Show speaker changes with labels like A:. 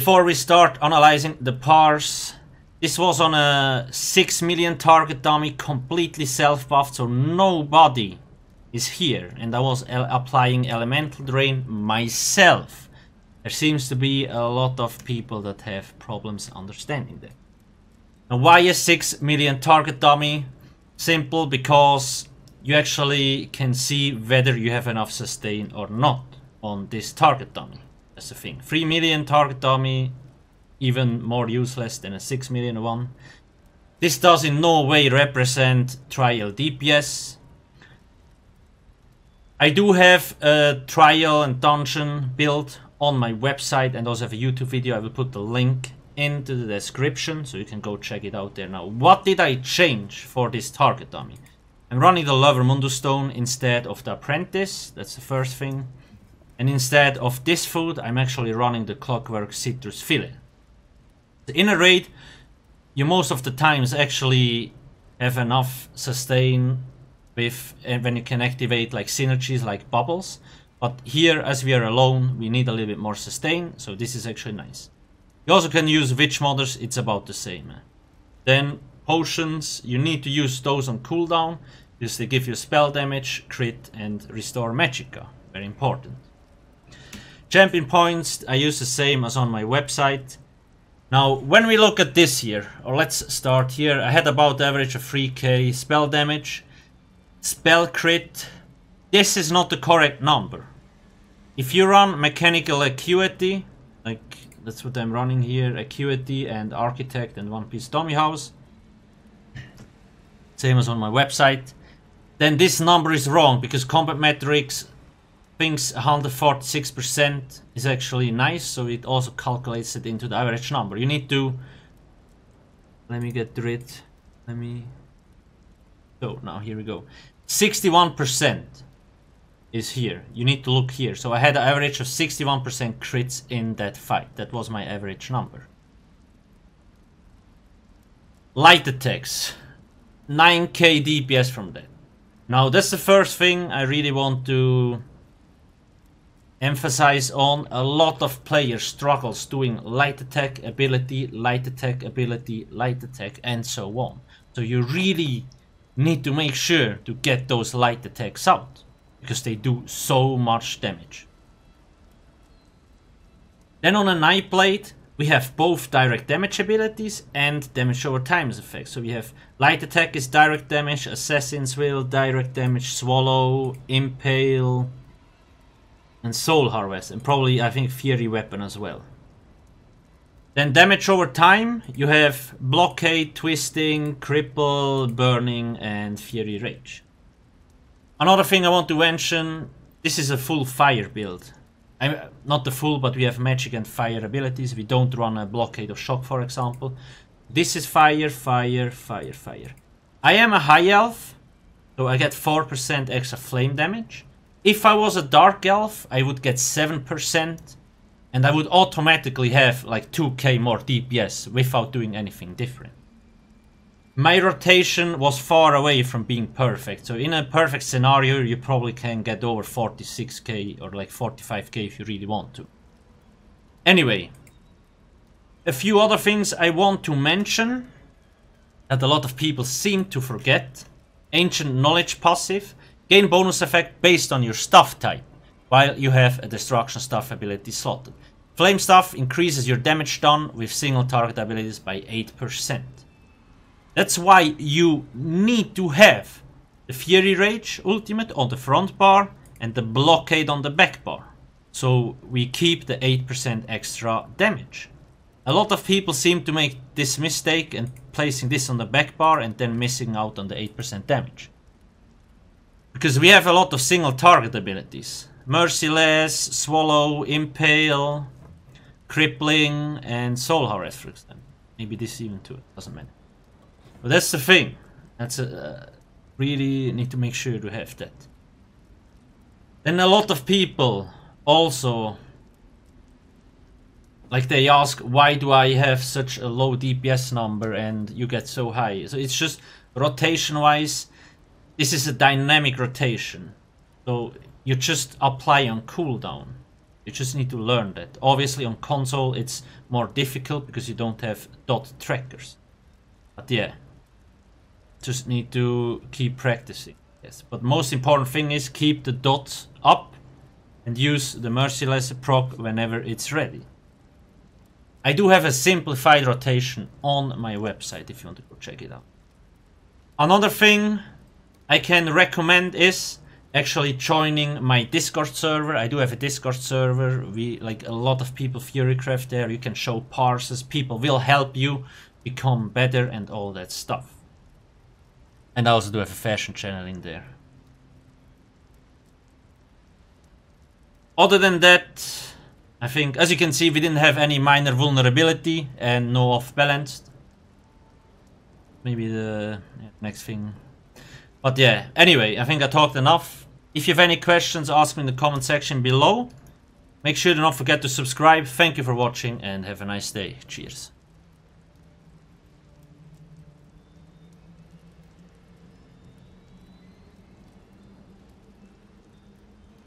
A: Before we start analyzing the Parse, this was on a 6 million target dummy, completely self-buffed, so nobody is here. And I was applying elemental drain myself. There seems to be a lot of people that have problems understanding that. Now, why a 6 million target dummy? Simple, because you actually can see whether you have enough sustain or not on this target dummy. That's the thing. 3 million target dummy, even more useless than a 6 million one. This does in no way represent trial DPS. I do have a trial and dungeon build on my website and also have a YouTube video. I will put the link into the description so you can go check it out there. Now, what did I change for this target dummy? I'm running the Lover Mundus Stone instead of the Apprentice. That's the first thing. And instead of this food, I'm actually running the Clockwork Citrus Fillet. In a raid, you most of the times actually have enough sustain with when you can activate like synergies like bubbles. But here, as we are alone, we need a little bit more sustain, so this is actually nice. You also can use Witch Mothers, it's about the same. Then potions, you need to use those on cooldown because they give you spell damage, crit, and restore Magicka. Very important. Champion points, I use the same as on my website. Now, when we look at this here, or let's start here, I had about the average of 3k spell damage. Spell crit, this is not the correct number. If you run Mechanical Acuity, like that's what I'm running here, Acuity and Architect and One Piece Dummy House, same as on my website, then this number is wrong because Combat Metrics thinks 146% is actually nice, so it also calculates it into the average number. You need to, let me get rid, so now here we go. 61% is here. You need to look here. So I had an average of 61% crits in that fight. That was my average number. Light attacks, 9k DPS from that. Now that's the first thing I really want to emphasize on. A lot of players struggles doing light attack ability, light attack ability, light attack, and so on. So you really need to make sure to get those light attacks out because they do so much damage. Then on a Nightblade, we have both direct damage abilities and damage over times effects. So we have light attack is direct damage, Assassin's Will, direct damage, Swallow, Impale, and Soul Harvest, and probably I think Fury Weapon as well. Then damage over time, you have Blockade, Twisting, Cripple, Burning, and Fury Rage. Another thing I want to mention, this is a full fire build. Not the full, but we have magic and fire abilities. We don't run a Blockade of Shock, for example. This is fire, fire, fire, fire. I am a high elf, so I get 4% extra flame damage. If I was a dark elf, I would get 7%. And I would automatically have like 2k more DPS without doing anything different. My rotation was far away from being perfect. So in a perfect scenario, you probably can get over 46k or like 45k if you really want to. Anyway, a few other things I want to mention that a lot of people seem to forget. Ancient Knowledge passive, gain bonus effect based on your stuff type, while you have a Destruction Staff ability slotted. Flame Staff increases your damage done with single target abilities by 8%. That's why you need to have the Fury Rage ultimate on the front bar and the Blockade on the back bar. So we keep the 8% extra damage. A lot of people seem to make this mistake and placing this on the back bar and then missing out on the 8% damage. Because we have a lot of single target abilities. Merciless, Swallow, Impale, Crippling, and Soul Harvest, for example. Maybe this even too, doesn't matter. But that's the thing. That's really need to make sure to have that. Then a lot of people also, like they ask, why do I have such a low DPS number and you get so high? So it's just rotation wise, this is a dynamic rotation. So you just apply on cooldown. You just need to learn that. Obviously on console it's more difficult because you don't have dot trackers. But yeah, just need to keep practicing. Yes, but most important thing is keep the dots up and use the merciless proc whenever it's ready. I do have a simplified rotation on my website if you want to go check it out. Another thing I can recommend is actually joining my Discord server. I do have a Discord server. We like a lot of people Furycraft there. You can show parses. People will help you become better and all that stuff. And I also do have a fashion channel in there. Other than that, I think, as you can see, we didn't have any minor vulnerability and no off-balanced. Maybe the next thing. But yeah, anyway, I think I talked enough. If you have any questions, ask me in the comment section below. Make sure to not forget to subscribe. Thank you for watching and have a nice day. Cheers.